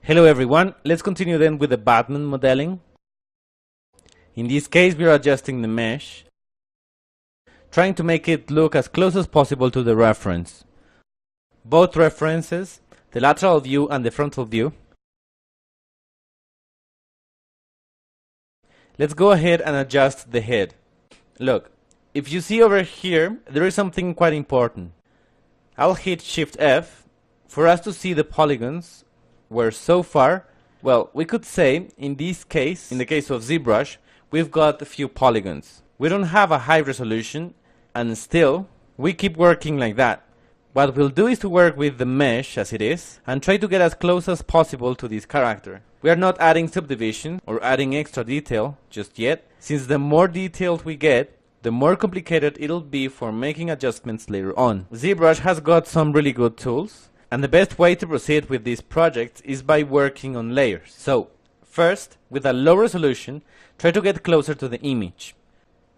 Hello everyone, let's continue then with the Batman modeling. In this case we are adjusting the mesh, trying to make it look as close as possible to the reference. Both references, the lateral view and the frontal view. Let's go ahead and adjust the head. Look, if you see over here, there is something quite important. I'll hit Shift F for us to see the polygons, where so far, well, we could say, in this case, in the case of ZBrush, we've got a few polygons. We don't have a high resolution, and still, we keep working like that. What we'll do is to work with the mesh as it is, and try to get as close as possible to this character. We are not adding subdivision, or adding extra detail, just yet, since the more detailed we get, the more complicated it'll be for making adjustments later on. ZBrush has got some really good tools, and the best way to proceed with these projects is by working on layers. So, first, with a low resolution, try to get closer to the image.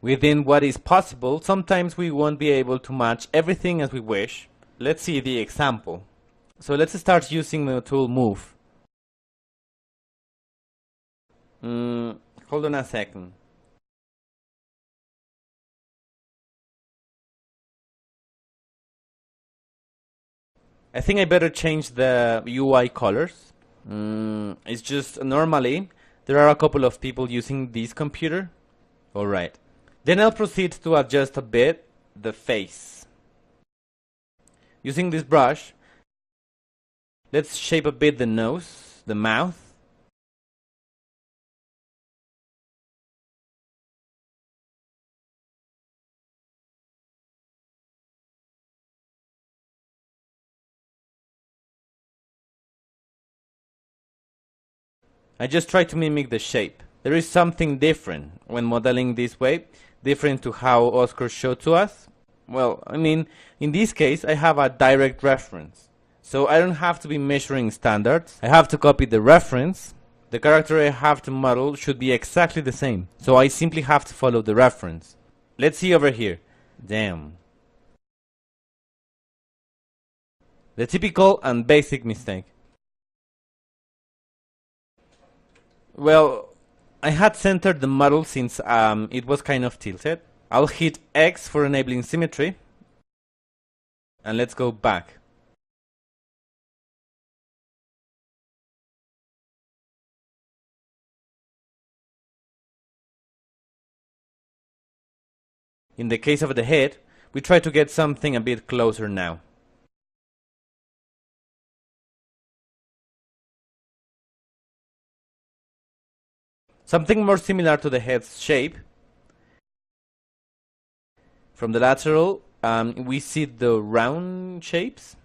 Within what is possible, sometimes we won't be able to match everything as we wish. Let's see the example. So let's start using the tool Move. Hold on a second. I think I better change the UI colors. It's just normally there are a couple of people using this computer. Alright. Then I'll proceed to adjust a bit the face. Using this brush, let's shape a bit the nose, the mouth. I just try to mimic the shape. There is something different when modeling this way, different to how Oscar showed to us. Well, I mean, in this case, I have a direct reference. So I don't have to be measuring standards. I have to copy the reference. The character I have to model should be exactly the same. So I simply have to follow the reference. Let's see over here. Damn. The typical and basic mistake. Well, I had centered the model since it was kind of tilted. I'll hit X for enabling symmetry. And let's go back. In the case of the head, we try to get something a bit closer now. Something more similar to the head's shape. From the lateral, we see the round shapes.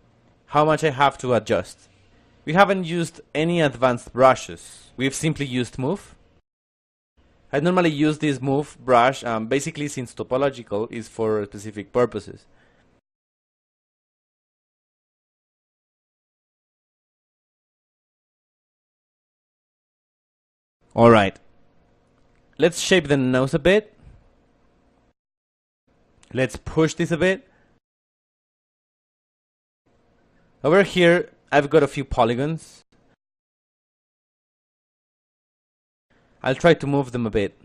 How much I have to adjust. We haven't used any advanced brushes. We've simply used Move. I normally use this Move brush basically since topological is for specific purposes. Alright. Let's shape the nose a bit. Let's push this a bit. Over here, I've got a few polygons. I'll try to move them a bit.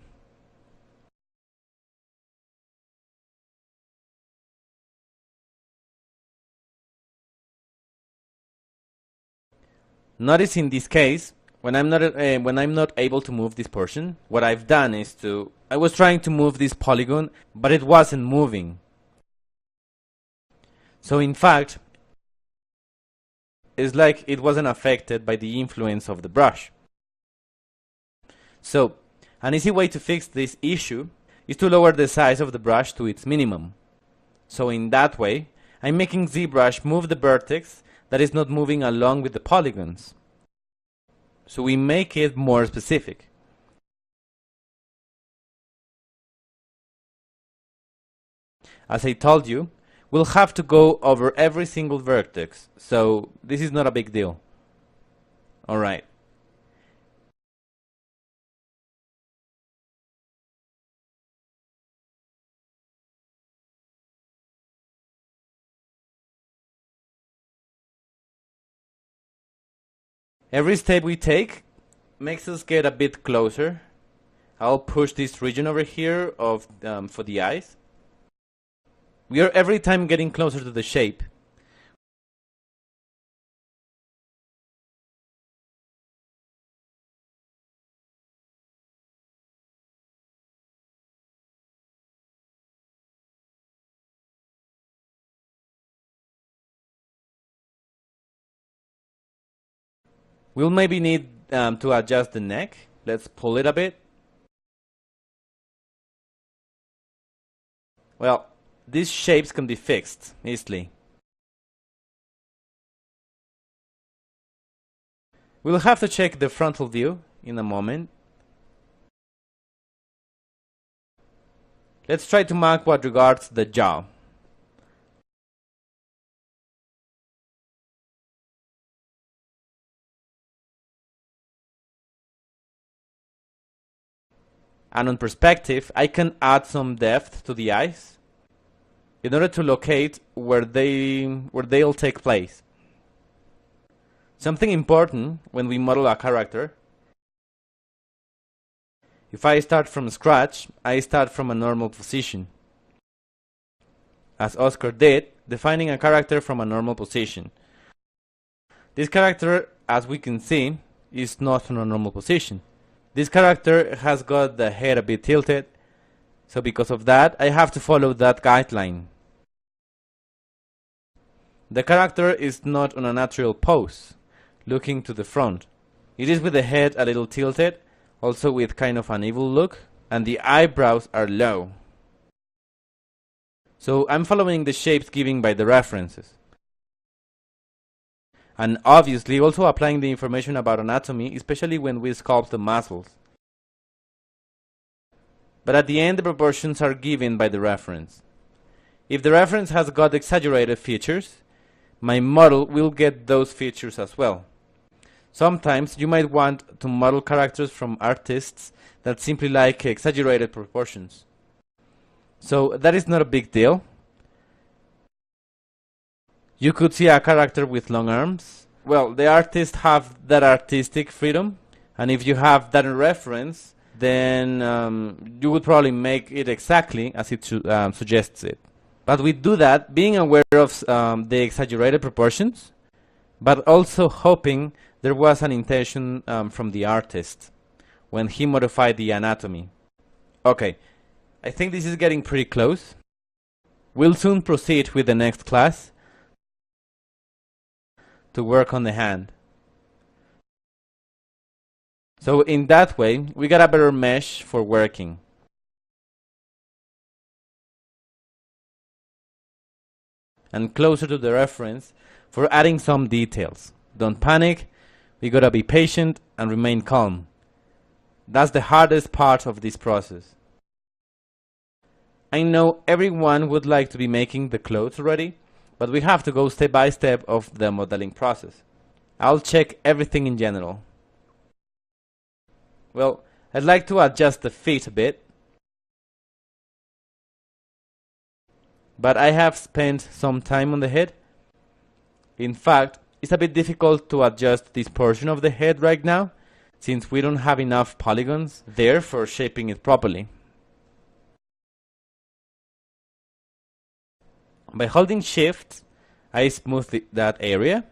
Notice in this case, when I'm not able to move this portion, what I've done is I was trying to move this polygon, but it wasn't moving. So in fact, it's like it wasn't affected by the influence of the brush. So, an easy way to fix this issue is to lower the size of the brush to its minimum. So in that way, I'm making ZBrush move the vertex that is not moving along with the polygons. So we make it more specific. As I told you, we'll have to go over every single vertex, so this is not a big deal. Alright. Every step we take makes us get a bit closer. I'll push this region over here of for the eyes. We are every time getting closer to the shape. We'll maybe need to adjust the neck. Let's pull it a bit. Well, these shapes can be fixed easily. We'll have to check the frontal view in a moment. Let's try to mark what regards the jaw. And on perspective, I can add some depth to the eyes in order to locate where they'll take place. Something important when we model a character: if I start from scratch, I start from a normal position, as Oscar did, defining a character from a normal position. This character, as we can see, is not in a normal position. This character has got the head a bit tilted, so because of that, I have to follow that guideline. The character is not on a natural pose, looking to the front. It is with the head a little tilted, also with kind of an evil look, and the eyebrows are low. So I'm following the shapes given by the references. And obviously also applying the information about anatomy, especially when we sculpt the muscles. But at the end, the proportions are given by the reference. If the reference has got exaggerated features, my model will get those features as well. Sometimes you might want to model characters from artists that simply like exaggerated proportions. So that is not a big deal. You could see a character with long arms. Well, the artists have that artistic freedom, and if you have that in reference, then you would probably make it exactly as it suggests it. But we do that being aware of the exaggerated proportions, but also hoping there was an intention from the artist when he modified the anatomy. Okay, I think this is getting pretty close. We'll soon proceed with the next class to work on the hand. So in that way, we got a better mesh for working. And closer to the reference for adding some details. Don't panic, we gotta be patient and remain calm. That's the hardest part of this process. I know everyone would like to be making the clothes already, but we have to go step by step of the modeling process. I'll check everything in general. Well, I'd like to adjust the feet a bit, but I have spent some time on the head. In fact, it's a bit difficult to adjust this portion of the head right now, since we don't have enough polygons there for shaping it properly. By holding Shift, I smooth that area.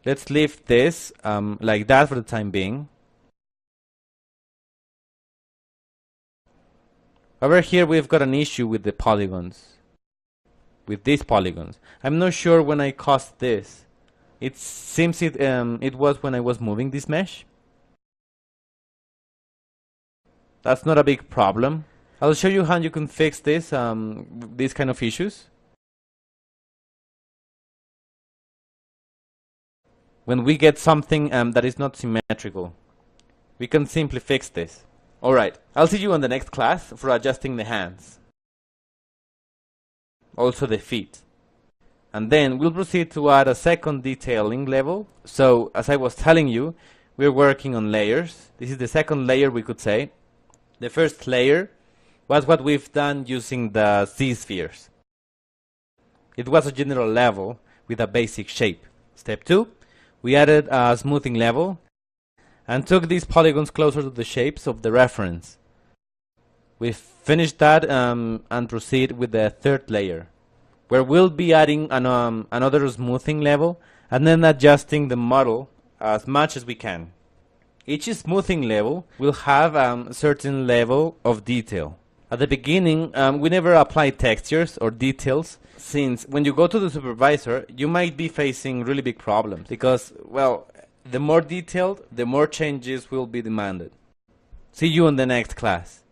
Let's leave this like that for the time being. Over here we've got an issue with the polygons. With these polygons. I'm not sure when I caused this. It seems it was when I was moving this mesh. That's not a big problem. I'll show you how you can fix this, these kind of issues. When we get something that is not symmetrical, we can simply fix this. Alright, I'll see you on the next class for adjusting the hands. Also the feet. And then we'll proceed to add a second detailing level. So, as I was telling you, we're working on layers. This is the second layer, we could say. The first layer was what we've done using the Z-spheres. It was a general level with a basic shape. Step 2, we added a smoothing level and took these polygons closer to the shapes of the reference. We finished that and proceed with the third layer, where we'll be adding another smoothing level and then adjusting the model as much as we can. Each smoothing level will have a certain level of detail. At the beginning, we never apply textures or details, since when you go to the supervisor, you might be facing really big problems because, well, the more detailed, the more changes will be demanded. See you in the next class.